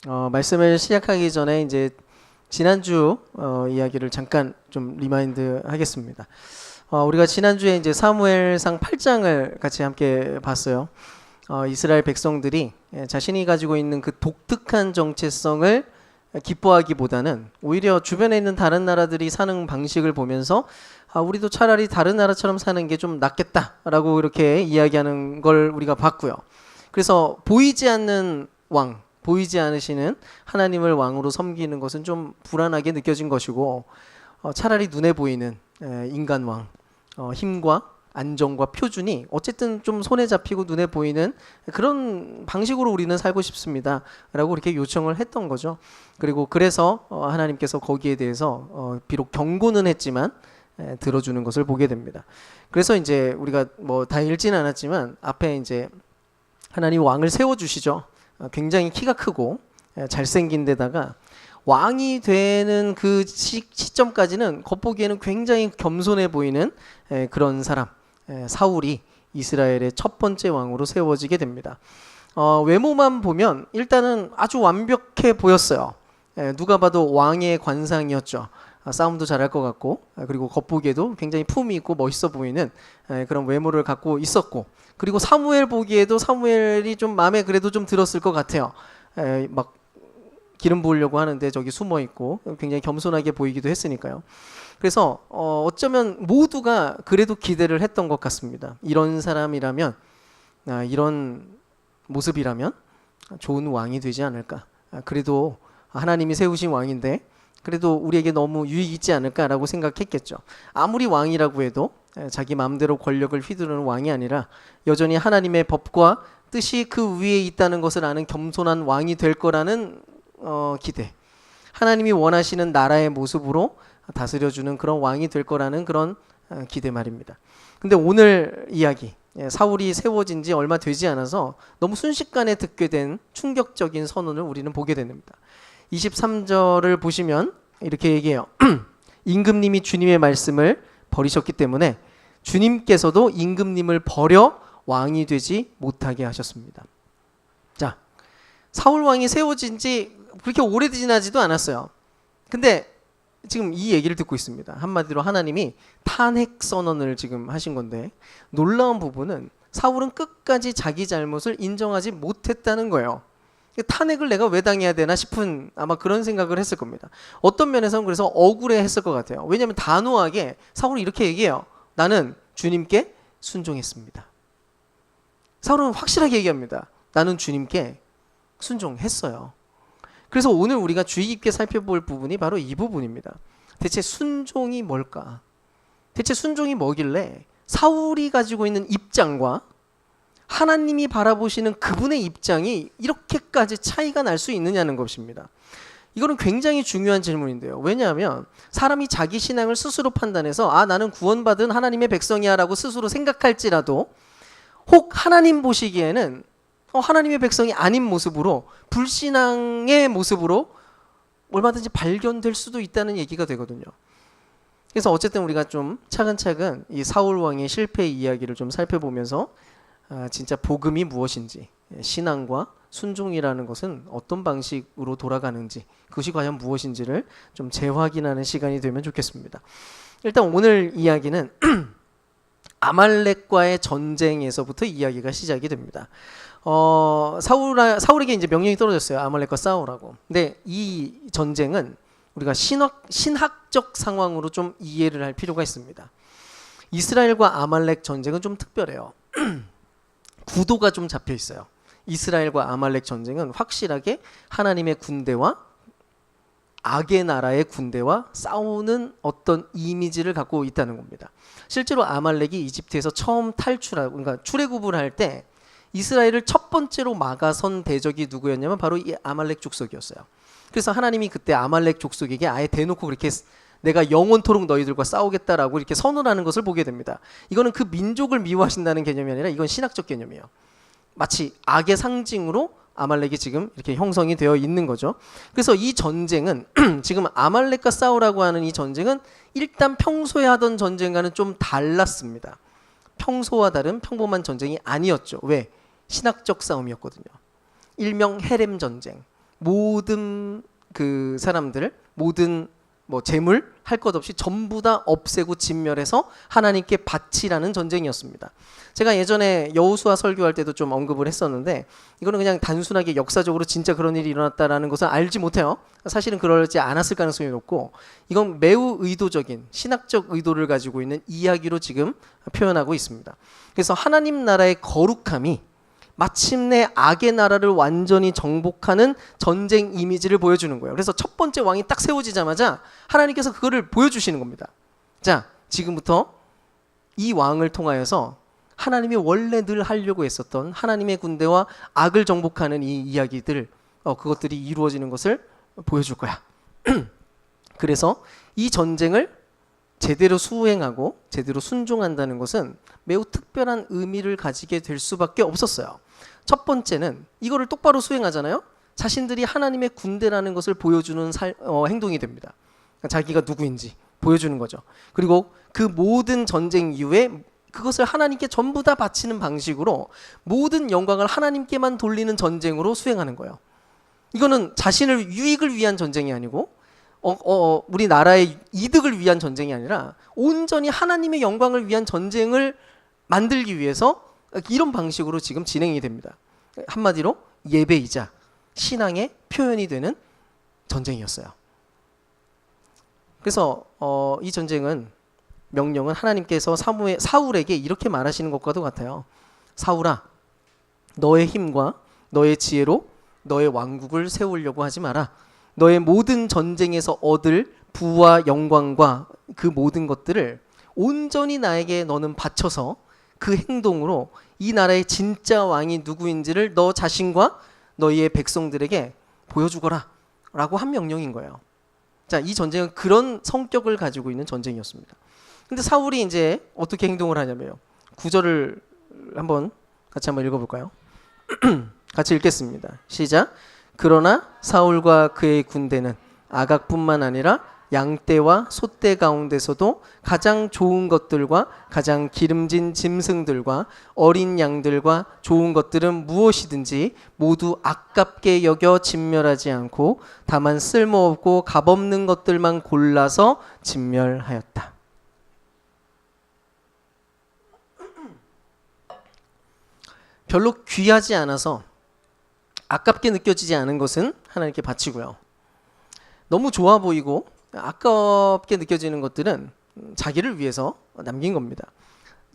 말씀을 시작하기 전에 이제 지난주 이야기를 잠깐 좀 리마인드 하겠습니다. 우리가 지난주에 이제 사무엘상 8장을 같이 함께 봤어요. 이스라엘 백성들이 자신이 가지고 있는 그 독특한 정체성을 기뻐하기보다는 오히려 주변에 있는 다른 나라들이 사는 방식을 보면서 우리도 차라리 다른 나라처럼 사는 게 좀 낫겠다라고 이렇게 이야기하는 걸 우리가 봤고요. 그래서 보이지 않는 왕, 보이지 않으시는 하나님을 왕으로 섬기는 것은 좀 불안하게 느껴진 것이고, 차라리 눈에 보이는 인간 왕, 힘과 안정과 표준이 어쨌든 좀 손에 잡히고 눈에 보이는 그런 방식으로 우리는 살고 싶습니다 라고 이렇게 요청을 했던 거죠. 그리고 그래서 하나님께서 거기에 대해서 비록 경고는 했지만 들어주는 것을 보게 됩니다. 그래서 이제 우리가 뭐 다 읽지는 않았지만 앞에 이제 하나님 왕을 세워주시죠. 굉장히 키가 크고 잘생긴 데다가 왕이 되는 그 시점까지는 겉보기에는 굉장히 겸손해 보이는 그런 사람, 사울이 이스라엘의 첫 번째 왕으로 세워지게 됩니다. 외모만 보면 일단은 아주 완벽해 보였어요. 누가 봐도 왕의 관상이었죠. 싸움도 잘할 것 같고, 그리고 겉보기에도 굉장히 품이 있고 멋있어 보이는 그런 외모를 갖고 있었고, 그리고 사무엘 보기에도 사무엘이 좀 마음에 그래도 좀 들었을 것 같아요. 막 기름 부으려고 하는데 저기 숨어 있고 굉장히 겸손하게 보이기도 했으니까요. 그래서 어쩌면 모두가 그래도 기대를 했던 것 같습니다. 이런 사람이라면, 이런 모습이라면 좋은 왕이 되지 않을까. 그래도 하나님이 세우신 왕인데 그래도 우리에게 너무 유익 있지 않을까라고 생각했겠죠. 아무리 왕이라고 해도 자기 마음대로 권력을 휘두르는 왕이 아니라 여전히 하나님의 법과 뜻이 그 위에 있다는 것을 아는 겸손한 왕이 될 거라는 기대, 하나님이 원하시는 나라의 모습으로 다스려주는 그런 왕이 될 거라는 그런 기대 말입니다. 근데 오늘 이야기, 사울이 세워진 지 얼마 되지 않아서 너무 순식간에 듣게 된 충격적인 선언을 우리는 보게 됩니다. 23절을 보시면 이렇게 얘기해요. 임금님이 주님의 말씀을 버리셨기 때문에 주님께서도 임금님을 버려 왕이 되지 못하게 하셨습니다. 자, 사울 왕이 세워진 지 그렇게 오래 지나지도 않았어요. 근데 지금 이 얘기를 듣고 있습니다. 한마디로 하나님이 탄핵 선언을 지금 하신 건데, 놀라운 부분은 사울은 끝까지 자기 잘못을 인정하지 못했다는 거예요. 탄핵을 내가 왜 당해야 되나 싶은 아마 그런 생각을 했을 겁니다. 어떤 면에서는 그래서 억울해 했을 것 같아요. 왜냐하면 단호하게 사울은 이렇게 얘기해요. 나는 주님께 순종했습니다. 사울은 확실하게 얘기합니다. 나는 주님께 순종했어요. 그래서 오늘 우리가 주의 깊게 살펴볼 부분이 바로 이 부분입니다. 대체 순종이 뭘까? 대체 순종이 뭐길래 사울이 가지고 있는 입장과 하나님이 바라보시는 그분의 입장이 이렇게까지 차이가 날 수 있느냐는 것입니다. 이거는 굉장히 중요한 질문인데요. 왜냐하면 사람이 자기 신앙을 스스로 판단해서 나는 구원받은 하나님의 백성이야 라고 스스로 생각할지라도 혹 하나님 보시기에는 하나님의 백성이 아닌 모습으로, 불신앙의 모습으로 얼마든지 발견될 수도 있다는 얘기가 되거든요. 그래서 어쨌든 우리가 좀 차근차근 이 사울 왕의 실패 이야기를 좀 살펴보면서 진짜 복음이 무엇인지, 신앙과 순종이라는 것은 어떤 방식으로 돌아가는지, 그것이 과연 무엇인지를 좀 재확인하는 시간이 되면 좋겠습니다. 일단 오늘 이야기는 아말렉과의 전쟁에서부터 이야기가 시작이 됩니다. 사울에게 이제 명령이 떨어졌어요. 아말렉과 싸우라고. 근데 이 전쟁은 우리가 신학적 상황으로 좀 이해를 할 필요가 있습니다. 이스라엘과 아말렉 전쟁은 좀 특별해요. 구도가 좀 잡혀 있어요. 이스라엘과 아말렉 전쟁은 확실하게 하나님의 군대와 악의 나라의 군대와 싸우는 어떤 이미지를 갖고 있다는 겁니다. 실제로 아말렉이 이집트에서 처음 그러니까 출애굽을 할 때 이스라엘을 첫 번째로 막아선 대적이 누구였냐면 바로 이 아말렉 족속이었어요. 그래서 하나님이 그때 아말렉 족속에게 아예 대놓고 그렇게 내가 영원토록 너희들과 싸우겠다라고 이렇게 선언하는 것을 보게 됩니다. 이거는 그 민족을 미워하신다는 개념이 아니라 이건 신학적 개념이에요. 마치 악의 상징으로 아말렉이 지금 이렇게 형성이 되어 있는 거죠. 그래서 이 전쟁은 지금 아말렉과 싸우라고 하는 이 전쟁은 일단 평소에 하던 전쟁과는 좀 달랐습니다. 평소와 다른 평범한 전쟁이 아니었죠. 왜? 신학적 싸움이었거든요. 일명 헤렘 전쟁. 모든 그 사람들, 모든 뭐 재물 할 것 없이 전부 다 없애고 진멸해서 하나님께 바치라는 전쟁이었습니다. 제가 예전에 여호수아 설교할 때도 좀 언급을 했었는데 이거는 그냥 단순하게 역사적으로 진짜 그런 일이 일어났다라는 것을 알지 못해요. 사실은 그러지 않았을 가능성이 높고 이건 매우 의도적인 신학적 의도를 가지고 있는 이야기로 지금 표현하고 있습니다. 그래서 하나님 나라의 거룩함이 마침내 악의 나라를 완전히 정복하는 전쟁 이미지를 보여주는 거예요. 그래서 첫 번째 왕이 딱 세워지자마자 하나님께서 그거를 보여주시는 겁니다. 자, 지금부터 이 왕을 통하여서 하나님이 원래 늘 하려고 했었던 하나님의 군대와 악을 정복하는 이 이야기들, 그것들이 이루어지는 것을 보여줄 거야. 그래서 이 전쟁을 제대로 수행하고 제대로 순종한다는 것은 매우 특별한 의미를 가지게 될 수밖에 없었어요. 첫 번째는 이거를 똑바로 수행하잖아요. 자신들이 하나님의 군대라는 것을 보여주는 행동이 됩니다. 자기가 누구인지 보여주는 거죠. 그리고 그 모든 전쟁 이후에 그것을 하나님께 전부 다 바치는 방식으로 모든 영광을 하나님께만 돌리는 전쟁으로 수행하는 거예요. 이거는 자신을 유익을 위한 전쟁이 아니고 우리 나라의 이득을 위한 전쟁이 아니라 온전히 하나님의 영광을 위한 전쟁을 만들기 위해서 이런 방식으로 지금 진행이 됩니다. 한마디로 예배이자 신앙의 표현이 되는 전쟁이었어요. 그래서 이 전쟁은 명령은 하나님께서 사울에게 이렇게 말하시는 것과도 같아요. 사울아, 너의 힘과 너의 지혜로 너의 왕국을 세우려고 하지 마라. 너의 모든 전쟁에서 얻을 부와 영광과 그 모든 것들을 온전히 나에게 너는 바쳐서 그 행동으로 이 나라의 진짜 왕이 누구인지를 너 자신과 너희의 백성들에게 보여주거라 라고 한 명령인 거예요. 자, 이 전쟁은 그런 성격을 가지고 있는 전쟁이었습니다. 근데 사울이 이제 어떻게 행동을 하냐면요. 9절을 같이 한번 읽어볼까요? 같이 읽겠습니다. 시작. 그러나 사울과 그의 군대는 아각뿐만 아니라 양떼와 소떼 가운데서도 가장 좋은 것들과 가장 기름진 짐승들과 어린 양들과 좋은 것들은 무엇이든지 모두 아깝게 여겨 진멸하지 않고 다만 쓸모없고 값없는 것들만 골라서 진멸하였다. 별로 귀하지 않아서 아깝게 느껴지지 않은 것은 하나님께 바치고요. 너무 좋아 보이고 아깝게 느껴지는 것들은 자기를 위해서 남긴 겁니다.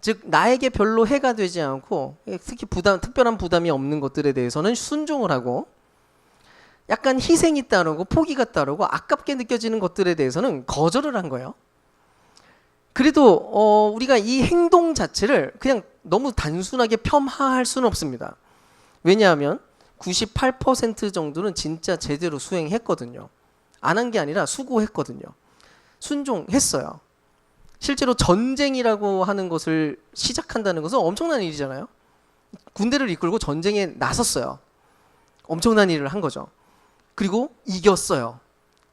즉 나에게 별로 해가 되지 않고 특히 특별한 부담이 없는 것들에 대해서는 순종을 하고 약간 희생이 따르고 포기가 따르고 아깝게 느껴지는 것들에 대해서는 거절을 한 거예요. 그래도 우리가 이 행동 자체를 그냥 너무 단순하게 폄하할 수는 없습니다. 왜냐하면 98% 정도는 진짜 제대로 수행했거든요. 안 한 게 아니라 수고했거든요. 순종했어요. 실제로 전쟁이라고 하는 것을 시작한다는 것은 엄청난 일이잖아요. 군대를 이끌고 전쟁에 나섰어요. 엄청난 일을 한 거죠. 그리고 이겼어요.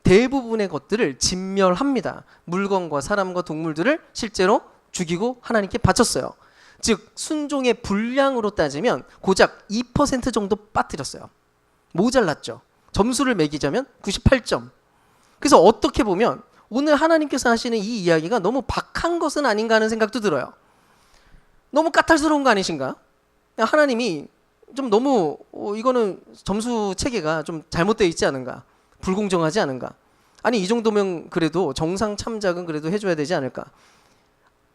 대부분의 것들을 진멸합니다. 물건과 사람과 동물들을 실제로 죽이고 하나님께 바쳤어요. 즉 순종의 분량으로 따지면 고작 2% 정도 빠뜨렸어요. 모자랐죠. 점수를 매기자면 98점. 그래서 어떻게 보면 오늘 하나님께서 하시는 이 이야기가 너무 박한 것은 아닌가 하는 생각도 들어요. 너무 까탈스러운 거 아니신가? 하나님이 좀 너무 이거는 점수 체계가 좀 잘못되어 있지 않은가? 불공정하지 않은가? 아니 이 정도면 그래도 정상 참작은 그래도 해줘야 되지 않을까?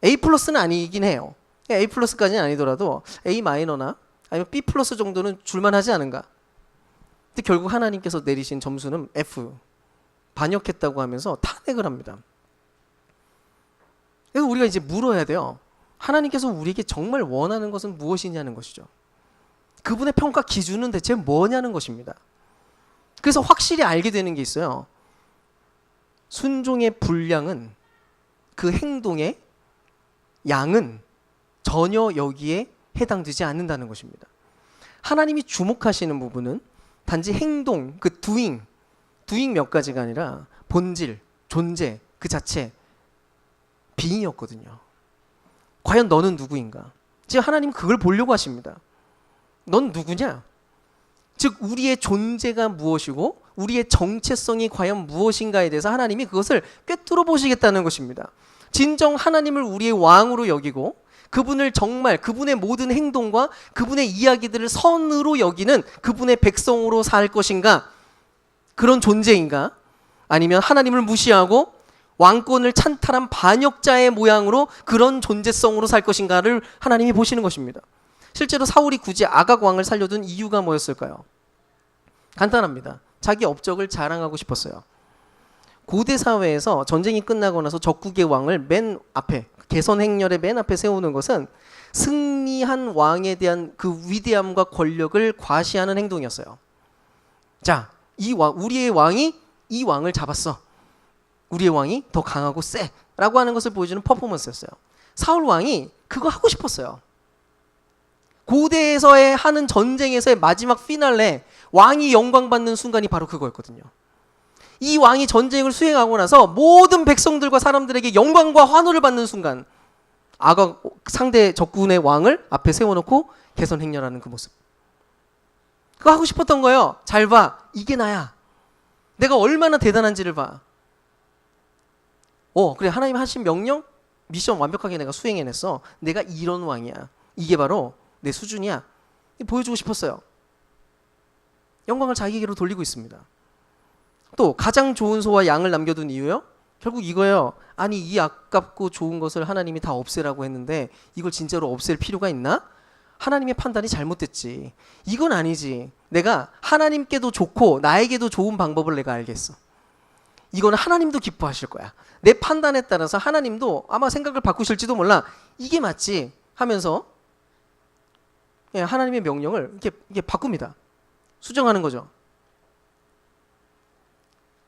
A+는 아니긴 해요. A+까지는 아니더라도 A 마이너나 아니면 B+ 정도는 줄만하지 않은가? 근데 결국 하나님께서 내리신 점수는 F. 반역했다고 하면서 탄핵을 합니다. 그래서 우리가 이제 물어야 돼요. 하나님께서 우리에게 정말 원하는 것은 무엇이냐는 것이죠. 그분의 평가 기준은 대체 뭐냐는 것입니다. 그래서 확실히 알게 되는 게 있어요. 순종의 분량은 그 행동의 양은 전혀 여기에 해당되지 않는다는 것입니다. 하나님이 주목하시는 부분은 단지 행동, 그 doing 몇 가지가 아니라 본질, 존재 그 자체, being이었거든요. 과연 너는 누구인가? 지금 하나님 그걸 보려고 하십니다. 넌 누구냐? 즉 우리의 존재가 무엇이고 우리의 정체성이 과연 무엇인가에 대해서 하나님이 그것을 꿰뚫어 보시겠다는 것입니다. 진정 하나님을 우리의 왕으로 여기고 그분을 정말 그분의 모든 행동과 그분의 이야기들을 선으로 여기는 그분의 백성으로 살 것인가? 그런 존재인가? 아니면 하나님을 무시하고 왕권을 찬탈한 반역자의 모양으로 그런 존재성으로 살 것인가를 하나님이 보시는 것입니다. 실제로 사울이 굳이 아각 왕을 살려둔 이유가 뭐였을까요? 간단합니다. 자기 업적을 자랑하고 싶었어요. 고대 사회에서 전쟁이 끝나고 나서 적국의 왕을 맨 앞에, 개선 행렬의 맨 앞에 세우는 것은 승리한 왕에 대한 그 위대함과 권력을 과시하는 행동이었어요. 자, 우리의 왕이 이 왕을 잡았어. 우리의 왕이 더 강하고 세 라고 하는 것을 보여주는 퍼포먼스였어요. 사울 왕이 그거 하고 싶었어요. 고대에서의 하는 전쟁에서의 마지막 피날레, 왕이 영광받는 순간이 바로 그거였거든요. 이 왕이 전쟁을 수행하고 나서 모든 백성들과 사람들에게 영광과 환호를 받는 순간, 아각 상대 적군의 왕을 앞에 세워놓고 개선 행렬하는 그 모습. 그거 하고 싶었던 거예요. 잘 봐. 이게 나야. 내가 얼마나 대단한지를 봐. 그래, 하나님 하신 명령? 미션 완벽하게 내가 수행해냈어. 내가 이런 왕이야. 이게 바로 내 수준이야. 보여주고 싶었어요. 영광을 자기에게로 돌리고 있습니다. 또 가장 좋은 소와 양을 남겨둔 이유요? 결국 이거예요. 아니, 이 아깝고 좋은 것을 하나님이 다 없애라고 했는데 이걸 진짜로 없앨 필요가 있나? 하나님의 판단이 잘못됐지. 이건 아니지. 내가 하나님께도 좋고 나에게도 좋은 방법을 내가 알겠어. 이거는 하나님도 기뻐하실 거야. 내 판단에 따라서 하나님도 아마 생각을 바꾸실지도 몰라. 이게 맞지 하면서 하나님의 명령을 이렇게 바꿉니다. 수정하는 거죠.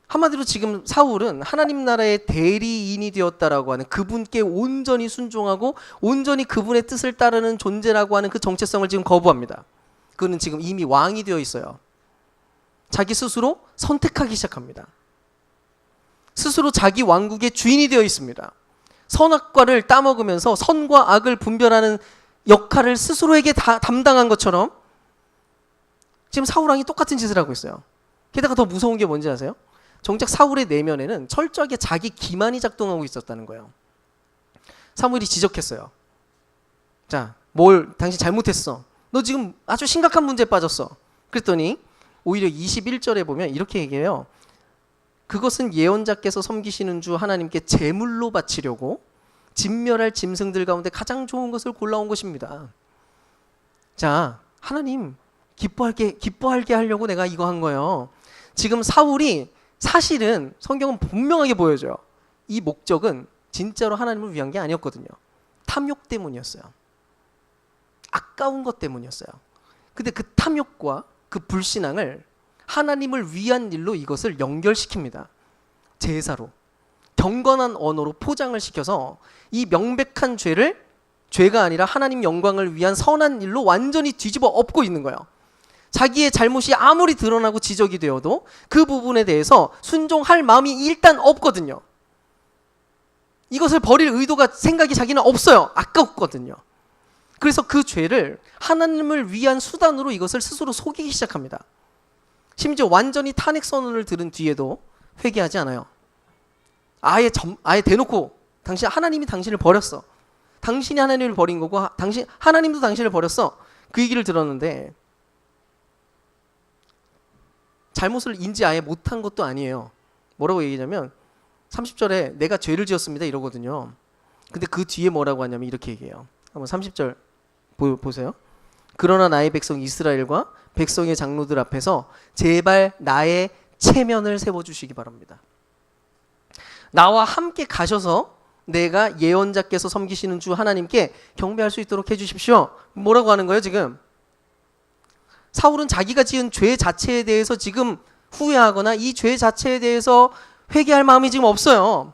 한마디로 지금 사울은 하나님 나라의 대리인이 되었다라고 하는, 그분께 온전히 순종하고 온전히 그분의 뜻을 따르는 존재라고 하는 그 정체성을 지금 거부합니다. 그는 지금 이미 왕이 되어 있어요. 자기 스스로 선택하기 시작합니다. 스스로 자기 왕국의 주인이 되어 있습니다. 선악과를 따먹으면서 선과 악을 분별하는 역할을 스스로에게 다 담당한 것처럼 지금 사울 왕이 똑같은 짓을 하고 있어요. 게다가 더 무서운 게 뭔지 아세요? 정작 사울의 내면에는 철저하게 자기 기만이 작동하고 있었다는 거예요. 사무엘이 지적했어요. 자, 당신 잘못했어. 너 지금 아주 심각한 문제에 빠졌어. 그랬더니 오히려 21절에 보면 이렇게 얘기해요. 그것은 예언자께서 섬기시는 주 하나님께 제물로 바치려고 진멸할 짐승들 가운데 가장 좋은 것을 골라온 것입니다. 자, 하나님 기뻐하게 하려고 내가 이거 한 거예요. 지금 사울이 사실은 성경은 분명하게 보여줘요. 이 목적은 진짜로 하나님을 위한 게 아니었거든요. 탐욕 때문이었어요. 아까운 것 때문이었어요. 근데 그 탐욕과 그 불신앙을 하나님을 위한 일로 이것을 연결시킵니다. 제사로, 경건한 언어로 포장을 시켜서 이 명백한 죄가 아니라 하나님 영광을 위한 선한 일로 완전히 뒤집어 엎고 있는 거예요. 자기의 잘못이 아무리 드러나고 지적이 되어도 그 부분에 대해서 순종할 마음이 일단 없거든요. 이것을 버릴 생각이 자기는 없어요. 아깝거든요. 그래서 그 죄를 하나님을 위한 수단으로 이것을 스스로 속이기 시작합니다. 심지어 완전히 탄핵 선언을 들은 뒤에도 회개하지 않아요. 아예 대놓고 하나님이 당신을 버렸어. 당신이 하나님을 버린 거고 하나님도 당신을 버렸어. 그 얘기를 들었는데 잘못을 인지 아예 못한 것도 아니에요. 뭐라고 얘기하냐면 30절에 내가 죄를 지었습니다 이러거든요. 근데 그 뒤에 뭐라고 하냐면 이렇게 얘기해요. 한번 30절 보세요. 그러나 나의 백성 이스라엘과 백성의 장로들 앞에서 제발 나의 체면을 세워주시기 바랍니다. 나와 함께 가셔서 내가 예언자께서 섬기시는 주 하나님께 경배할 수 있도록 해주십시오. 뭐라고 하는 거예요 지금? 사울은 자기가 지은 죄 자체에 대해서 지금 후회하거나 이 죄 자체에 대해서 회개할 마음이 지금 없어요.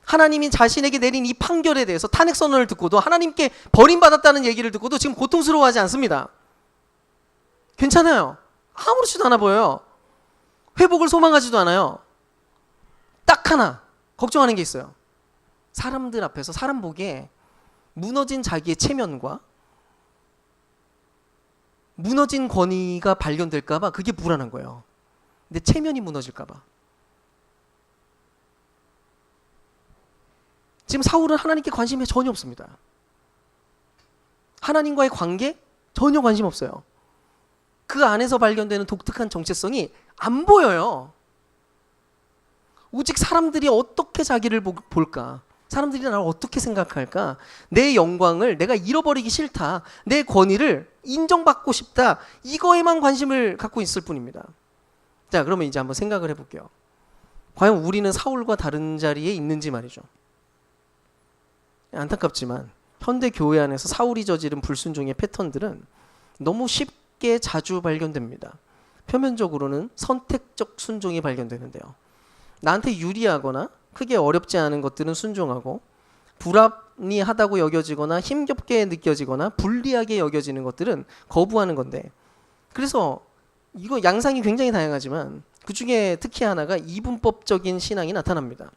하나님이 자신에게 내린 이 판결에 대해서 탄핵 선언을 듣고도, 하나님께 버림받았다는 얘기를 듣고도 지금 고통스러워하지 않습니다. 괜찮아요. 아무렇지도 않아 보여요. 회복을 소망하지도 않아요. 딱 하나 걱정하는 게 있어요. 사람들 앞에서 사람 보기에 무너진 자기의 체면과 무너진 권위가 발견될까 봐 그게 불안한 거예요. 내 체면이 무너질까 봐. 지금 사울은 하나님께 관심이 전혀 없습니다. 하나님과의 관계 전혀 관심 없어요. 그 안에서 발견되는 독특한 정체성이 안 보여요. 오직 사람들이 어떻게 자기를 볼까? 사람들이 나를 어떻게 생각할까? 내 영광을 내가 잃어버리기 싫다. 내 권위를 인정받고 싶다. 이거에만 관심을 갖고 있을 뿐입니다. 자, 그러면 이제 한번 생각을 해볼게요. 과연 우리는 사울과 다른 자리에 있는지 말이죠. 안타깝지만 현대 교회 안에서 사울이 저지른 불순종의 패턴들은 너무 쉽게 자주 발견됩니다. 표면적으로는 선택적 순종이 발견되는데요. 나한테 유리하거나 크게 어렵지 않은 것들은 순종하고, 불합리하다고 여겨지거나 힘겹게 느껴지거나 불리하게 여겨지는 것들은 거부하는 건데, 그래서 이거 양상이 굉장히 다양하지만 그 중에 특히 하나가 이분법적인 신앙이 나타납니다.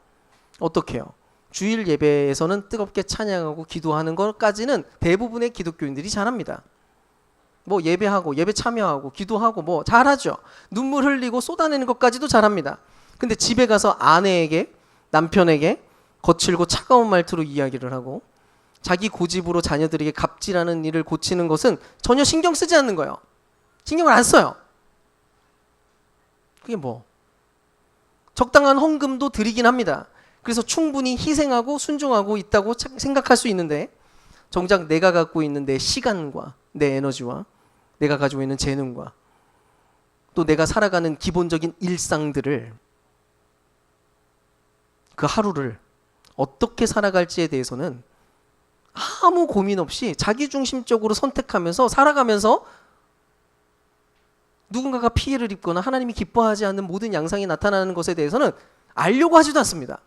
어떻게 해요? 주일 예배에서는 뜨겁게 찬양하고 기도하는 것까지는 대부분의 기독교인들이 잘합니다. 뭐 예배하고 예배 참여하고 기도하고 뭐 잘하죠. 눈물 흘리고 쏟아내는 것까지도 잘합니다. 근데 집에 가서 아내에게, 남편에게 거칠고 차가운 말투로 이야기를 하고 자기 고집으로 자녀들에게 갑질하는 일을 고치는 것은 전혀 신경 쓰지 않는 거예요. 신경을 안 써요. 그게 뭐 적당한 헌금도 드리긴 합니다. 그래서 충분히 희생하고 순종하고 있다고 생각할 수 있는데, 정작 내가 갖고 있는 내 시간과 내 에너지와 내가 가지고 있는 재능과 또 내가 살아가는 기본적인 일상들을, 그 하루를 어떻게 살아갈지에 대해서는 아무 고민 없이 자기중심적으로 선택하면서 살아가면서 누군가가 피해를 입거나 하나님이 기뻐하지 않는 모든 양상이 나타나는 것에 대해서는 알려고 하지도 않습니다.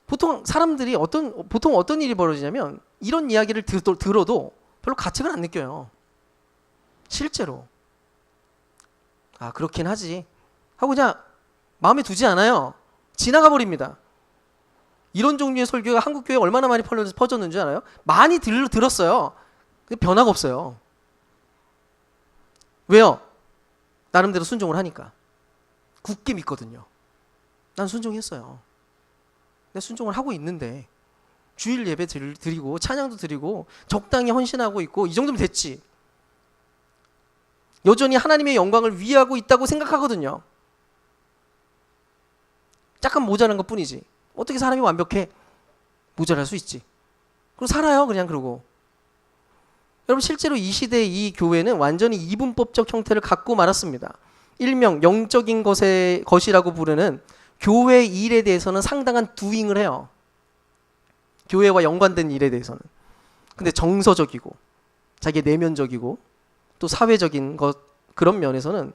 보통 사람들이 보통 어떤 일이 벌어지냐면 이런 이야기를 들어도 별로 가책을 안 느껴요. 실제로 그렇긴 하지 하고 그냥 마음에 두지 않아요. 지나가 버립니다. 이런 종류의 설교가 한국 교회에 얼마나 많이 퍼졌는 줄 알아요? 많이 들었어요. 근데 변화가 없어요. 왜요? 나름대로 순종을 하니까. 굳게 믿거든요. 난 순종했어요. 내가 순종을 하고 있는데 주일 예배 드리고 찬양도 드리고 적당히 헌신하고 있고 이 정도면 됐지. 여전히 하나님의 영광을 위하고 있다고 생각하거든요. 약간 모자란 것 뿐이지. 어떻게 사람이 완벽해? 모자랄 수 있지. 그럼 살아요 그냥. 그러고 여러분, 실제로 이 시대의 이 교회는 완전히 이분법적 형태를 갖고 말았습니다. 일명 영적인 것이라고 부르는 교회 일에 대해서는 상당한 두잉을 해요. 교회와 연관된 일에 대해서는. 근데 정서적이고 자기의 내면적이고 또 사회적인 그런 면에서는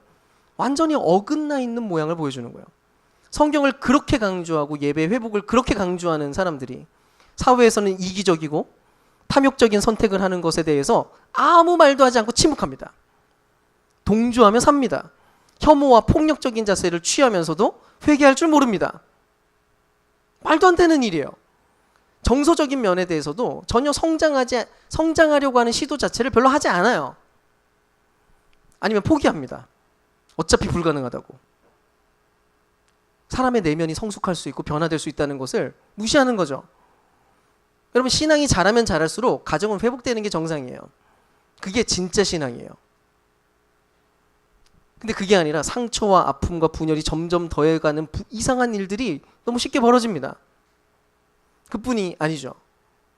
완전히 어긋나 있는 모양을 보여주는 거예요. 성경을 그렇게 강조하고 예배 회복을 그렇게 강조하는 사람들이 사회에서는 이기적이고 탐욕적인 선택을 하는 것에 대해서 아무 말도 하지 않고 침묵합니다. 동조하며 삽니다. 혐오와 폭력적인 자세를 취하면서도 회개할 줄 모릅니다. 말도 안 되는 일이에요. 정서적인 면에 대해서도 전혀 성장하려고 하는 시도 자체를 별로 하지 않아요. 아니면 포기합니다. 어차피 불가능하다고. 사람의 내면이 성숙할 수 있고 변화될 수 있다는 것을 무시하는 거죠. 여러분, 신앙이 자라면 자랄수록 가정은 회복되는 게 정상이에요. 그게 진짜 신앙이에요. 근데 그게 아니라 상처와 아픔과 분열이 점점 더해가는 이상한 일들이 너무 쉽게 벌어집니다. 그뿐이 아니죠.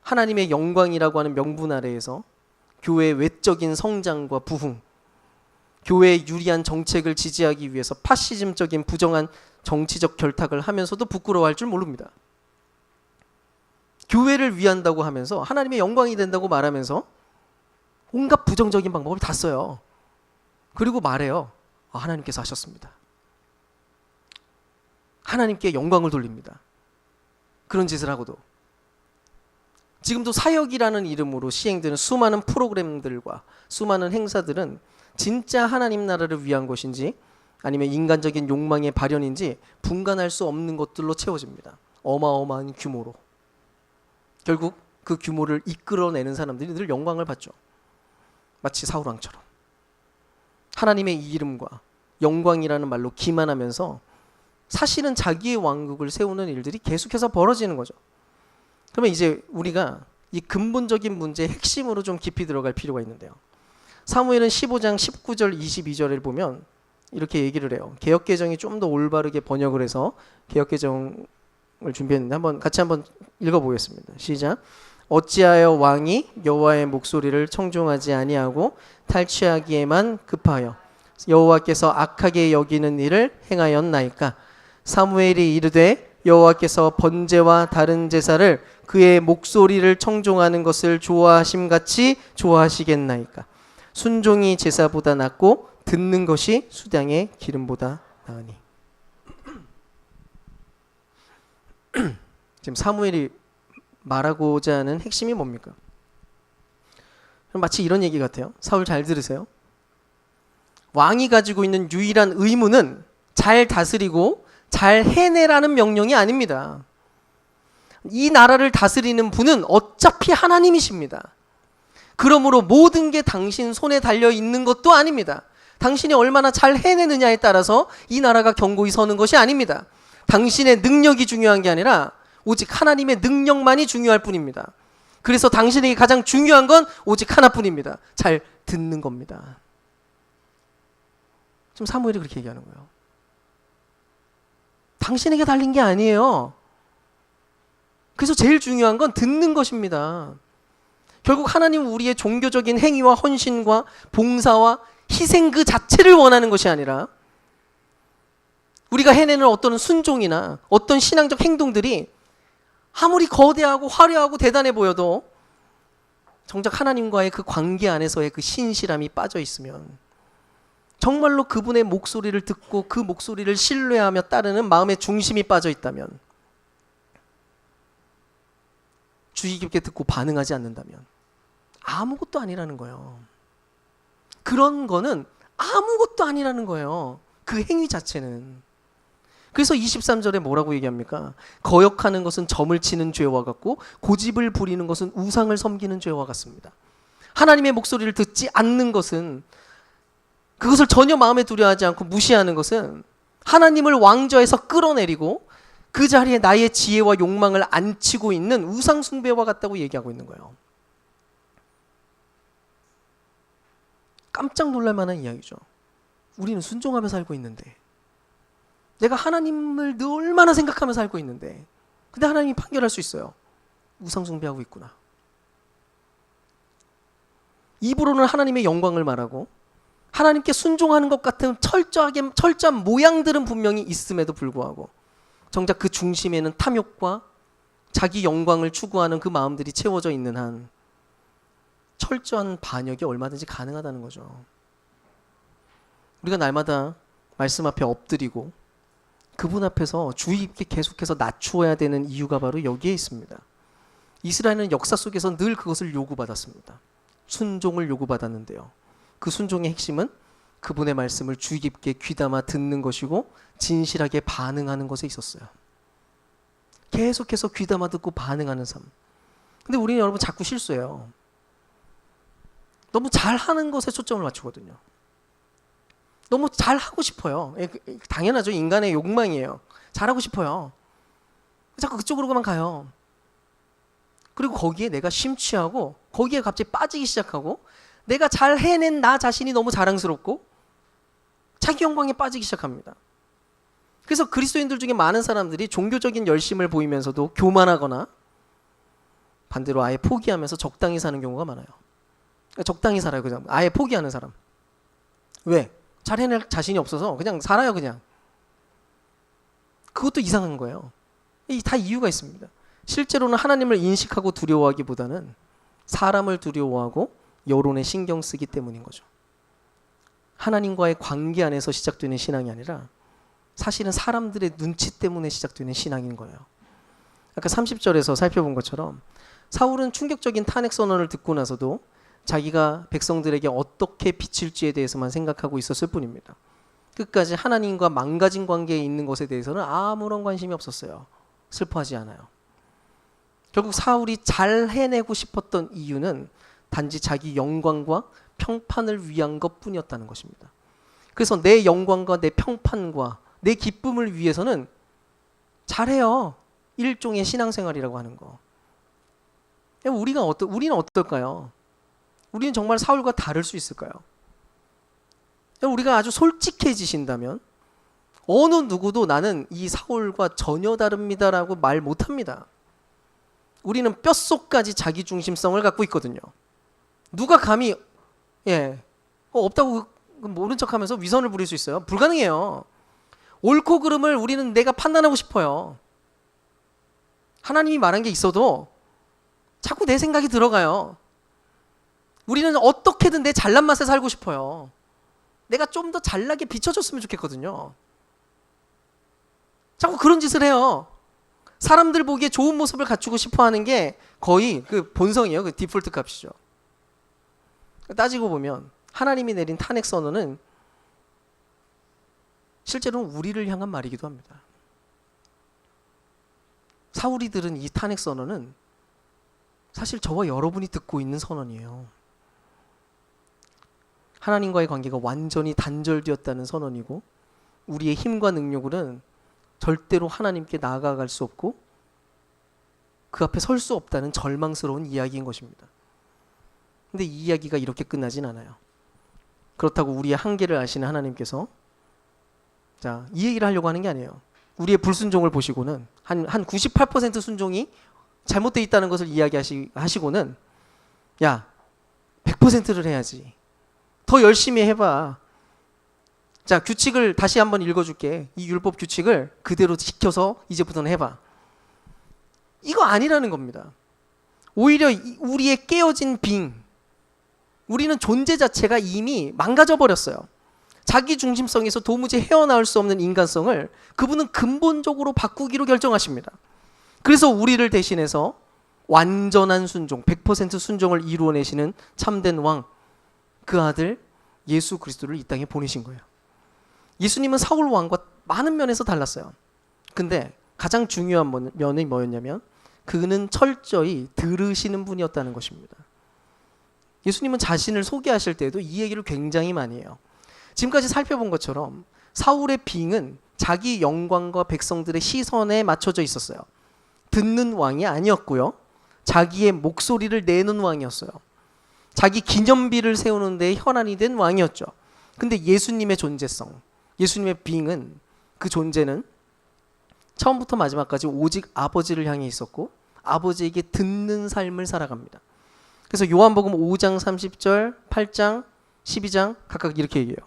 하나님의 영광이라고 하는 명분 아래에서 교회의 외적인 성장과 부흥, 교회의 유리한 정책을 지지하기 위해서 파시즘적인 부정한 정치적 결탁을 하면서도 부끄러워할 줄 모릅니다. 교회를 위한다고 하면서 하나님의 영광이 된다고 말하면서 온갖 부정적인 방법을 다 써요. 그리고 말해요. 하나님께서 하셨습니다. 하나님께 영광을 돌립니다. 그런 짓을 하고도 지금도 사역이라는 이름으로 시행되는 수많은 프로그램들과 수많은 행사들은 진짜 하나님 나라를 위한 것인지 아니면 인간적인 욕망의 발현인지 분간할 수 없는 것들로 채워집니다. 어마어마한 규모로. 결국 그 규모를 이끌어내는 사람들이 늘 영광을 받죠. 마치 사울 왕처럼 하나님의 이름과 영광이라는 말로 기만하면서 사실은 자기의 왕국을 세우는 일들이 계속해서 벌어지는 거죠. 그러면 이제 우리가 이 근본적인 문제의 핵심으로 좀 깊이 들어갈 필요가 있는데요. 사무엘은 15장 19절 22절을 보면 이렇게 얘기를 해요. 개역개정이 좀 더 올바르게 번역을 해서 개역개정을 준비했는데 같이 한번 읽어보겠습니다. 시작. 어찌하여 왕이 여호와의 목소리를 청종하지 아니하고 탈취하기에만 급하여 여호와께서 악하게 여기는 일을 행하였나이까. 사무엘이 이르되 여호와께서 번제와 다른 제사를 그의 목소리를 청종하는 것을 좋아하심같이 좋아하시겠나이까. 순종이 제사보다 낫고 듣는 것이 수량의 기름보다 나으니. 지금 사무엘이 말하고자 하는 핵심이 뭡니까? 마치 이런 얘기 같아요. 사울 잘 들으세요. 왕이 가지고 있는 유일한 의무는 잘 다스리고 잘 해내라는 명령이 아닙니다. 이 나라를 다스리는 분은 어차피 하나님이십니다. 그러므로 모든 게 당신 손에 달려 있는 것도 아닙니다. 당신이 얼마나 잘 해내느냐에 따라서 이 나라가 견고히 서는 것이 아닙니다. 당신의 능력이 중요한 게 아니라 오직 하나님의 능력만이 중요할 뿐입니다. 그래서 당신에게 가장 중요한 건 오직 하나뿐입니다. 잘 듣는 겁니다. 지금 사무엘이 그렇게 얘기하는 거예요. 당신에게 달린 게 아니에요. 그래서 제일 중요한 건 듣는 것입니다. 결국 하나님은 우리의 종교적인 행위와 헌신과 봉사와 희생 그 자체를 원하는 것이 아니라 우리가 해내는 어떤 순종이나 어떤 신앙적 행동들이 아무리 거대하고 화려하고 대단해 보여도 정작 하나님과의 그 관계 안에서의 그 신실함이 빠져 있으면, 정말로 그분의 목소리를 듣고 그 목소리를 신뢰하며 따르는 마음의 중심이 빠져 있다면, 주의 깊게 듣고 반응하지 않는다면 아무것도 아니라는 거예요. 그런 거는 아무것도 아니라는 거예요. 그 행위 자체는. 그래서 23절에 뭐라고 얘기합니까? 거역하는 것은 점을 치는 죄와 같고 고집을 부리는 것은 우상을 섬기는 죄와 같습니다. 하나님의 목소리를 듣지 않는 것은, 그것을 전혀 마음에 두려워하지 않고 무시하는 것은 하나님을 왕좌에서 끌어내리고 그 자리에 나의 지혜와 욕망을 앉히고 있는 우상 숭배와 같다고 얘기하고 있는 거예요. 깜짝 놀랄 만한 이야기죠. 우리는 순종하며 살고 있는데, 내가 하나님을 늘 얼마나 생각하며 살고 있는데, 근데 하나님이 판결할 수 있어요. 우상 숭배하고 있구나. 입으로는 하나님의 영광을 말하고 하나님께 순종하는 것 같은 철저한 모양들은 분명히 있음에도 불구하고 정작 그 중심에는 탐욕과 자기 영광을 추구하는 그 마음들이 채워져 있는 한 철저한 반역이 얼마든지 가능하다는 거죠. 우리가 날마다 말씀 앞에 엎드리고 그분 앞에서 주의 깊게 계속해서 낮추어야 되는 이유가 바로 여기에 있습니다. 이스라엘은 역사 속에서 늘 그것을 요구받았습니다. 순종을 요구받았는데요. 그 순종의 핵심은 그분의 말씀을 주의 깊게 귀담아 듣는 것이고 진실하게 반응하는 것에 있었어요. 계속해서 귀담아 듣고 반응하는 삶. 근데 우리는 여러분 자꾸 실수해요. 너무 잘하는 것에 초점을 맞추거든요. 너무 잘하고 싶어요. 당연하죠. 인간의 욕망이에요. 잘하고 싶어요. 자꾸 그쪽으로만 가요. 그리고 거기에 내가 심취하고 거기에 갑자기 빠지기 시작하고 내가 잘 해낸 나 자신이 너무 자랑스럽고 자기 영광에 빠지기 시작합니다. 그래서 그리스도인들 중에 많은 사람들이 종교적인 열심을 보이면서도 교만하거나 반대로 아예 포기하면서 적당히 사는 경우가 많아요. 적당히 살아요. 그냥 아예 포기하는 사람. 왜? 잘 해낼 자신이 없어서 그냥 살아요. 그냥. 그것도 이상한 거예요. 다 이유가 있습니다. 실제로는 하나님을 인식하고 두려워하기보다는 사람을 두려워하고 여론에 신경 쓰기 때문인 거죠. 하나님과의 관계 안에서 시작되는 신앙이 아니라 사실은 사람들의 눈치 때문에 시작되는 신앙인 거예요. 아까 30절에서 살펴본 것처럼 사울은 충격적인 탄핵 선언을 듣고 나서도 자기가 백성들에게 어떻게 비칠지에 대해서만 생각하고 있었을 뿐입니다. 끝까지 하나님과 망가진 관계에 있는 것에 대해서는 아무런 관심이 없었어요. 슬퍼하지 않아요. 결국 사울이 잘 해내고 싶었던 이유는 단지 자기 영광과 평판을 위한 것뿐이었다는 것입니다. 그래서 내 영광과 내 평판과 내 기쁨을 위해서는 잘해요. 일종의 신앙생활이라고 하는 거. 우리는 어떨까요? 우리는 정말 사울과 다를 수 있을까요? 우리가 아주 솔직해지신다면 어느 누구도 나는 이 사울과 전혀 다릅니다라고 말 못합니다. 우리는 뼛속까지 자기중심성을 갖고 있거든요. 누가 감히 없다고 모른 척하면서 위선을 부릴 수 있어요? 불가능해요. 옳고 그름을 우리는 내가 판단하고 싶어요. 하나님이 말한 게 있어도 자꾸 내 생각이 들어가요. 우리는 어떻게든 내 잘난 맛에 살고 싶어요. 내가 좀 더 잘나게 비춰줬으면 좋겠거든요. 자꾸 그런 짓을 해요. 사람들 보기에 좋은 모습을 갖추고 싶어 하는 게 거의 그 본성이에요. 그 디폴트 값이죠. 따지고 보면 하나님이 내린 탄핵 선언은 실제로는 우리를 향한 말이기도 합니다. 사울이 들은 이 탄핵 선언은 사실 저와 여러분이 듣고 있는 선언이에요. 하나님과의 관계가 완전히 단절되었다는 선언이고, 우리의 힘과 능력으로는 절대로 하나님께 나아갈 수 없고 그 앞에 설 수 없다는 절망스러운 이야기인 것입니다. 근데 이 이야기가 이렇게 끝나진 않아요. 그렇다고 우리의 한계를 아시는 하나님께서 이 얘기를 하려고 하는 게 아니에요. 우리의 불순종을 보시고는 한 98% 순종이 잘못되어 있다는 것을 이야기하시고는 100%를 해야지. 더 열심히 해봐. 규칙을 다시 한번 읽어줄게. 이 율법 규칙을 그대로 지켜서 이제부터는 해봐. 이거 아니라는 겁니다. 오히려 우리의 깨어진 우리는 존재 자체가 이미 망가져 버렸어요. 자기 중심성에서 도무지 헤어나올 수 없는 인간성을 그분은 근본적으로 바꾸기로 결정하십니다. 그래서 우리를 대신해서 완전한 순종, 100% 순종을 이루어내시는 참된 왕, 그 아들 예수 그리스도를 이 땅에 보내신 거예요. 예수님은 사울 왕과 많은 면에서 달랐어요. 근데 가장 중요한 면이 뭐였냐면 그는 철저히 들으시는 분이었다는 것입니다. 예수님은 자신을 소개하실 때에도 이 얘기를 굉장히 많이 해요. 지금까지 살펴본 것처럼 사울의 빙은 자기 영광과 백성들의 시선에 맞춰져 있었어요. 듣는 왕이 아니었고요. 자기의 목소리를 내는 왕이었어요. 자기 기념비를 세우는 데 현안이 된 왕이었죠. 근데 예수님의 존재성, 예수님의 빙은, 그 존재는 처음부터 마지막까지 오직 아버지를 향해 있었고 아버지에게 듣는 삶을 살아갑니다. 그래서 요한복음 5장 30절, 8장, 12장 각각 이렇게 얘기해요.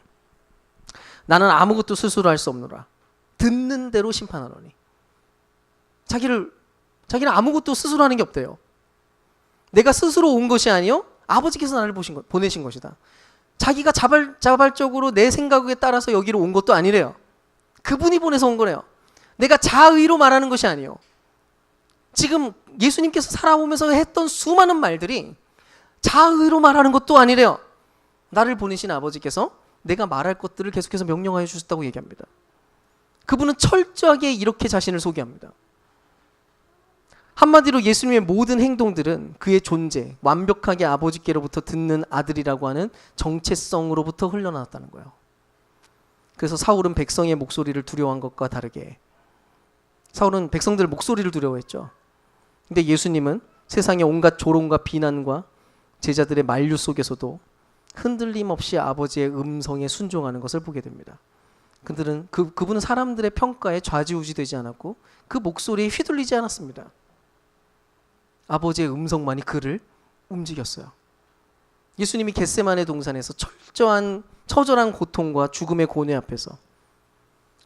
나는 아무것도 스스로 할 수 없노라. 듣는 대로 심판하노니. 자기는 아무것도 스스로 하는 게 없대요. 내가 스스로 온 것이 아니요 아버지께서 나를 보내신 것이다. 자기가 자발적으로 내 생각에 따라서 여기로 온 것도 아니래요. 그분이 보내서 온 거래요. 내가 자의로 말하는 것이 아니에요. 지금 예수님께서 살아오면서 했던 수많은 말들이 자의로 말하는 것도 아니래요. 나를 보내신 아버지께서 내가 말할 것들을 계속해서 명령하여 주셨다고 얘기합니다. 그분은 철저하게 이렇게 자신을 소개합니다. 한마디로 예수님의 모든 행동들은 그의 존재, 완벽하게 아버지께로부터 듣는 아들이라고 하는 정체성으로부터 흘러나왔다는 거예요. 그래서 사울은 백성의 목소리를 두려워한 것과 다르게, 사울은 백성들 목소리를 두려워했죠. 근데 예수님은 세상의 온갖 조롱과 비난과 제자들의 만류 속에서도 흔들림 없이 아버지의 음성에 순종하는 것을 보게 됩니다. 그분은 사람들의 평가에 좌지우지되지 않았고 그 목소리에 휘둘리지 않았습니다. 아버지의 음성만이 그를 움직였어요. 예수님이 겟세마네 동산에서 처절한 고통과 죽음의 고뇌 앞에서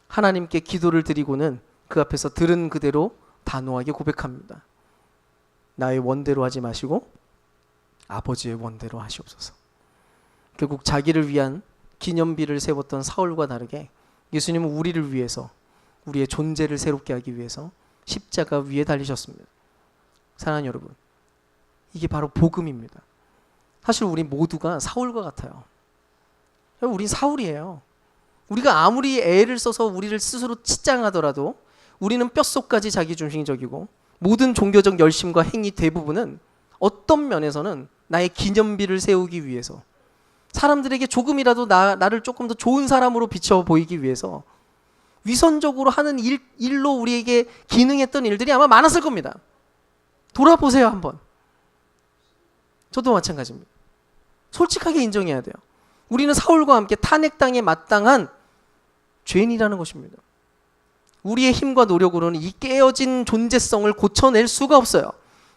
하나님께 기도를 드리고는 그 앞에서 들은 그대로 단호하게 고백합니다. 나의 원대로 하지 마시고 아버지의 원대로 하시옵소서. 결국 자기를 위한 기념비를 세웠던 사울과 다르게 예수님은 우리를 위해서, 우리의 존재를 새롭게 하기 위해서 십자가 위에 달리셨습니다. 사랑하는 여러분, 이게 바로 복음입니다. 사실 우리 모두가 사울과 같아요. 우린 사울이에요. 우리가 아무리 애를 써서 우리를 스스로 치장하더라도 우리는 뼛속까지 자기중심적이고 모든 종교적 열심과 행위 대부분은 어떤 면에서는 나의 기념비를 세우기 위해서, 사람들에게 조금이라도 나를 조금 더 좋은 사람으로 비춰 보이기 위해서 위선적으로 하는 일로 우리에게 기능했던 일들이 아마 많았을 겁니다. 돌아보세요 한번. 저도 마찬가지입니다. 솔직하게 인정해야 돼요. 우리는 사울과 함께 탄핵당에 마땅한 죄인이라는 것입니다. 우리의 힘과 노력으로는 이 깨어진 존재성을 고쳐낼 수가 없어요.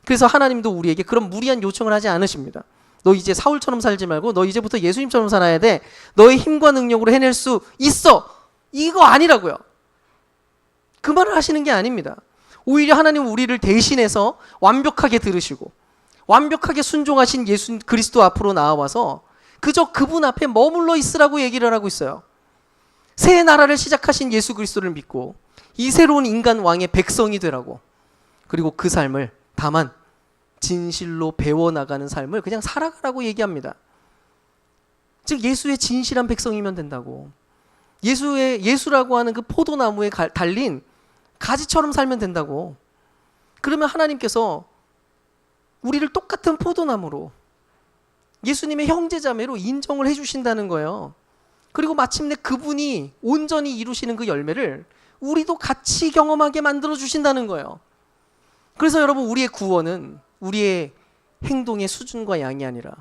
그래서 하나님도 우리에게 그런 무리한 요청을 하지 않으십니다. 너 이제 사울처럼 살지 말고 너 이제부터 예수님처럼 살아야 돼. 너의 힘과 능력으로 해낼 수 있어. 이거 아니라고요. 그 말을 하시는 게 아닙니다. 오히려 하나님은 우리를 대신해서 완벽하게 들으시고 완벽하게 순종하신 예수 그리스도 앞으로 나와서 그저 그분 앞에 머물러 있으라고 얘기를 하고 있어요. 새 나라를 시작하신 예수 그리스도를 믿고 이 새로운 인간 왕의 백성이 되라고, 그리고 그 삶을 다만 진실로 배워나가는 삶을 그냥 살아가라고 얘기합니다. 즉 예수의 진실한 백성이면 된다고, 예수라고 하는 그 포도나무에 달린 가지처럼 살면 된다고. 그러면 하나님께서 우리를 똑같은 포도나무로 예수님의 형제자매로 인정을 해주신다는 거예요. 그리고 마침내 그분이 온전히 이루시는 그 열매를 우리도 같이 경험하게 만들어 주신다는 거예요. 그래서 여러분, 우리의 구원은 우리의 행동의 수준과 양이 아니라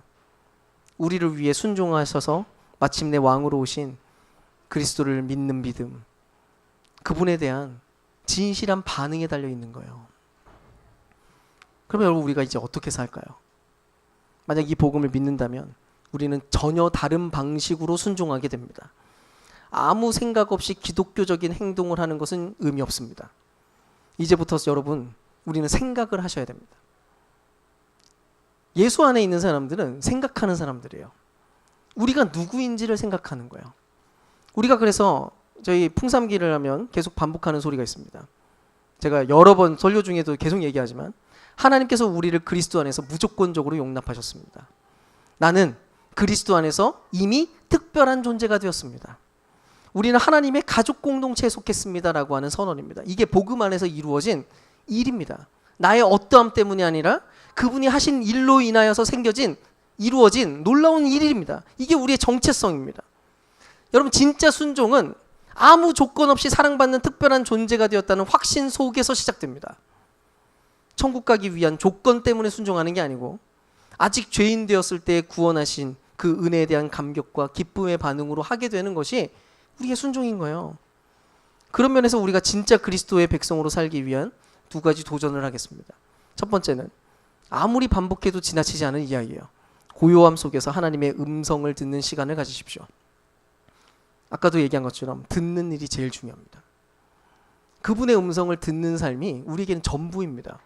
우리를 위해 순종하셔서 마침내 왕으로 오신 그리스도를 믿는 믿음, 그분에 대한 진실한 반응에 달려 있는 거예요. 그러면 여러분, 우리가 이제 어떻게 살까요? 만약 이 복음을 믿는다면 우리는 전혀 다른 방식으로 순종하게 됩니다. 아무 생각 없이 기독교적인 행동을 하는 것은 의미 없습니다. 이제부터 여러분, 우리는 생각을 하셔야 됩니다. 예수 안에 있는 사람들은 생각하는 사람들이에요. 우리가 누구인지를 생각하는 거예요. 우리가 그래서 저희 풍삼기를 하면 계속 반복하는 소리가 있습니다. 제가 여러 번 설교 중에도 계속 얘기하지만 하나님께서 우리를 그리스도 안에서 무조건적으로 용납하셨습니다. 나는 그리스도 안에서 이미 특별한 존재가 되었습니다. 우리는 하나님의 가족 공동체에 속했습니다라고 하는 선언입니다. 이게 복음 안에서 이루어진 일입니다. 나의 어떠함 때문이 아니라 그분이 하신 일로 인하여서 이루어진 놀라운 일입니다. 이게 우리의 정체성입니다. 여러분, 진짜 순종은 아무 조건 없이 사랑받는 특별한 존재가 되었다는 확신 속에서 시작됩니다. 천국 가기 위한 조건 때문에 순종하는 게 아니고 아직 죄인 되었을 때 구원하신 그 은혜에 대한 감격과 기쁨의 반응으로 하게 되는 것이 우리의 순종인 거예요. 그런 면에서 우리가 진짜 그리스도의 백성으로 살기 위한 두 가지 도전을 하겠습니다. 첫 번째는 아무리 반복해도 지나치지 않은 이야기예요. 고요함 속에서 하나님의 음성을 듣는 시간을 가지십시오. 아까도 얘기한 것처럼 듣는 일이 제일 중요합니다. 그분의 음성을 듣는 삶이 우리에게는 전부입니다.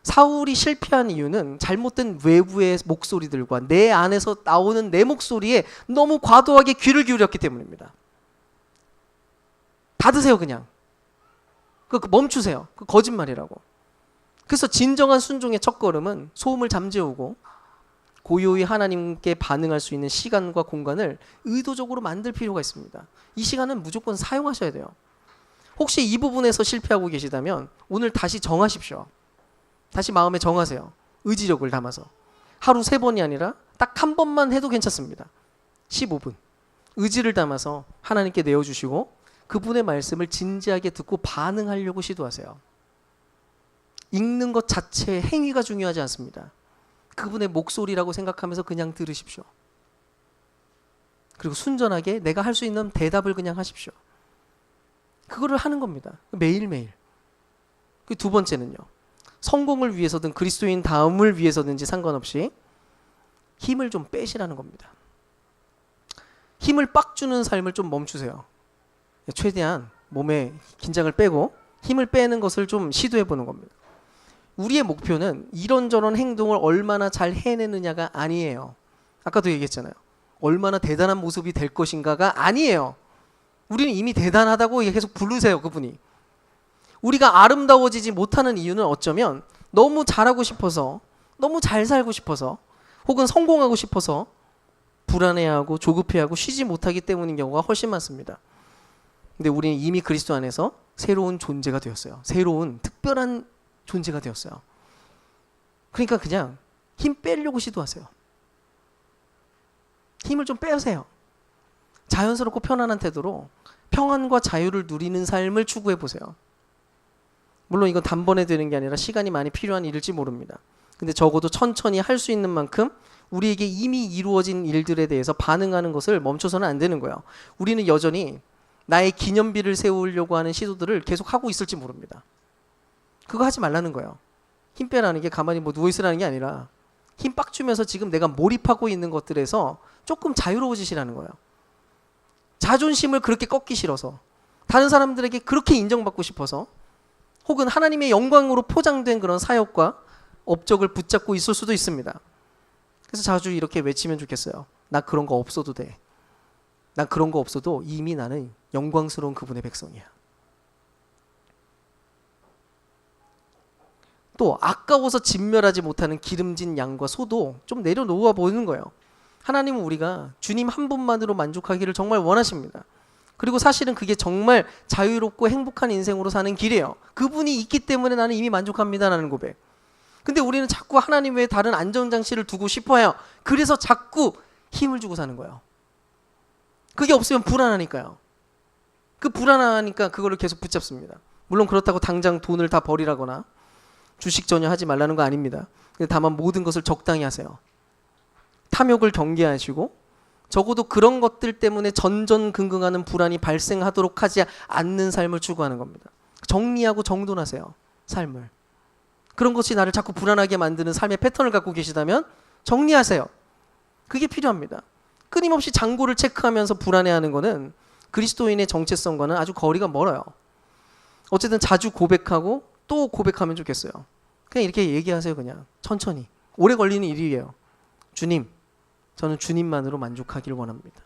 사울이 실패한 이유는 잘못된 외부의 목소리들과 내 안에서 나오는 내 목소리에 너무 과도하게 귀를 기울였기 때문입니다. 받으세요 그냥. 멈추세요. 그 거짓말이라고. 그래서 진정한 순종의 첫걸음은 소음을 잠재우고 고요히 하나님께 반응할 수 있는 시간과 공간을 의도적으로 만들 필요가 있습니다. 이 시간은 무조건 사용하셔야 돼요. 혹시 이 부분에서 실패하고 계시다면 오늘 다시 정하십시오. 다시 마음에 정하세요. 의지력을 담아서. 하루 3번이 아니라 딱 한 번만 해도 괜찮습니다. 15분. 의지를 담아서 하나님께 내어주시고 그분의 말씀을 진지하게 듣고 반응하려고 시도하세요. 읽는 것 자체의 행위가 중요하지 않습니다. 그분의 목소리라고 생각하면서 그냥 들으십시오. 그리고 순전하게 내가 할 수 있는 대답을 그냥 하십시오. 그거를 하는 겁니다. 매일매일. 그 두 번째는요. 성공을 위해서든 그리스도인 다음을 위해서든지 상관없이 힘을 좀 빼시라는 겁니다. 힘을 빡 주는 삶을 좀 멈추세요. 최대한 몸에 긴장을 빼고 힘을 빼는 것을 좀 시도해 보는 겁니다. 우리의 목표는 이런저런 행동을 얼마나 잘 해내느냐가 아니에요. 아까도 얘기했잖아요. 얼마나 대단한 모습이 될 것인가가 아니에요. 우리는 이미 대단하다고 계속 부르세요, 그분이. 우리가 아름다워지지 못하는 이유는 어쩌면 너무 잘하고 싶어서, 너무 잘 살고 싶어서, 혹은 성공하고 싶어서 불안해하고 조급해하고 쉬지 못하기 때문인 경우가 훨씬 많습니다. 근데 우리는 이미 그리스도 안에서 새로운 존재가 되었어요. 새로운 특별한 존재가 되었어요. 그러니까 그냥 힘 빼려고 시도하세요. 힘을 좀 빼세요. 자연스럽고 편안한 태도로 평안과 자유를 누리는 삶을 추구해 보세요. 물론 이건 단번에 되는 게 아니라 시간이 많이 필요한 일일지 모릅니다. 근데 적어도 천천히 할 수 있는 만큼 우리에게 이미 이루어진 일들에 대해서 반응하는 것을 멈춰서는 안 되는 거예요. 우리는 여전히 나의 기념비를 세우려고 하는 시도들을 계속 하고 있을지 모릅니다. 그거 하지 말라는 거예요. 힘 빼라는 게 가만히 뭐 누워있으라는 게 아니라 힘 빡 주면서 지금 내가 몰입하고 있는 것들에서 조금 자유로워지시라는 거예요. 자존심을 그렇게 꺾기 싫어서, 다른 사람들에게 그렇게 인정받고 싶어서, 혹은 하나님의 영광으로 포장된 그런 사역과 업적을 붙잡고 있을 수도 있습니다. 그래서 자주 이렇게 외치면 좋겠어요. 나 그런 거 없어도 돼. 나 그런 거 없어도 이미 나는 영광스러운 그분의 백성이야. 또 아까워서 진멸하지 못하는 기름진 양과 소도 좀 내려놓아 보는 거예요. 하나님은 우리가 주님 한 분만으로 만족하기를 정말 원하십니다. 그리고 사실은 그게 정말 자유롭고 행복한 인생으로 사는 길이에요. 그분이 있기 때문에 나는 이미 만족합니다라는 고백. 근데 우리는 자꾸 하나님 외에 다른 안전장치를 두고 싶어요. 그래서 자꾸 힘을 주고 사는 거예요. 그게 없으면 불안하니까요. 그 불안하니까 그거를 계속 붙잡습니다. 물론 그렇다고 당장 돈을 다 버리라거나 주식 전혀 하지 말라는 거 아닙니다. 근데 다만 모든 것을 적당히 하세요. 탐욕을 경계하시고 적어도 그런 것들 때문에 전전긍긍하는 불안이 발생하도록 하지 않는 삶을 추구하는 겁니다. 정리하고 정돈하세요. 삶을. 그런 것이 나를 자꾸 불안하게 만드는 삶의 패턴을 갖고 계시다면 정리하세요. 그게 필요합니다. 끊임없이 잔고를 체크하면서 불안해하는 것은 그리스도인의 정체성과는 아주 거리가 멀어요. 어쨌든 자주 고백하고 또 고백하면 좋겠어요. 그냥 이렇게 얘기하세요. 그냥 천천히. 오래 걸리는 일이에요. 주님, 저는 주님만으로 만족하기를 원합니다.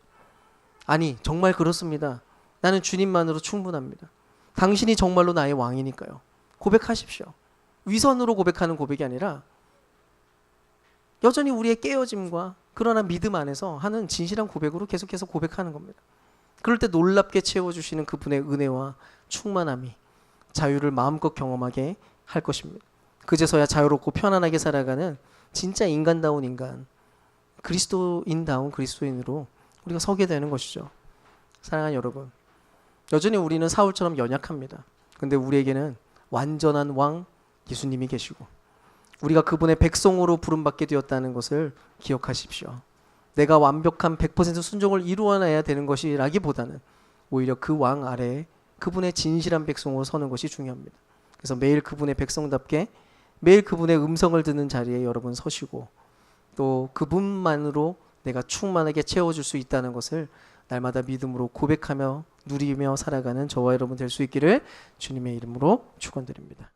아니, 정말 그렇습니다. 나는 주님만으로 충분합니다. 당신이 정말로 나의 왕이니까요. 고백하십시오. 위선으로 고백하는 고백이 아니라 여전히 우리의 깨어짐과 그러나 믿음 안에서 하는 진실한 고백으로 계속해서 고백하는 겁니다. 그럴 때 놀랍게 채워주시는 그분의 은혜와 충만함이 자유를 마음껏 경험하게 할 것입니다. 그제서야 자유롭고 편안하게 살아가는 진짜 인간다운 인간, 그리스도인다운 그리스도인으로 우리가 서게 되는 것이죠. 사랑하는 여러분, 여전히 우리는 사울처럼 연약합니다. 근데 우리에게는 완전한 왕 예수님이 계시고 우리가 그분의 백성으로 부름받게 되었다는 것을 기억하십시오. 내가 완벽한 100% 순종을 이루어내야 되는 것이라기보다는 오히려 그 왕 아래에 그분의 진실한 백성으로 서는 것이 중요합니다. 그래서 매일 그분의 백성답게 매일 그분의 음성을 듣는 자리에 여러분 서시고 또 그분만으로 내가 충만하게 채워줄 수 있다는 것을 날마다 믿음으로 고백하며 누리며 살아가는 저와 여러분 될 수 있기를 주님의 이름으로 축원드립니다.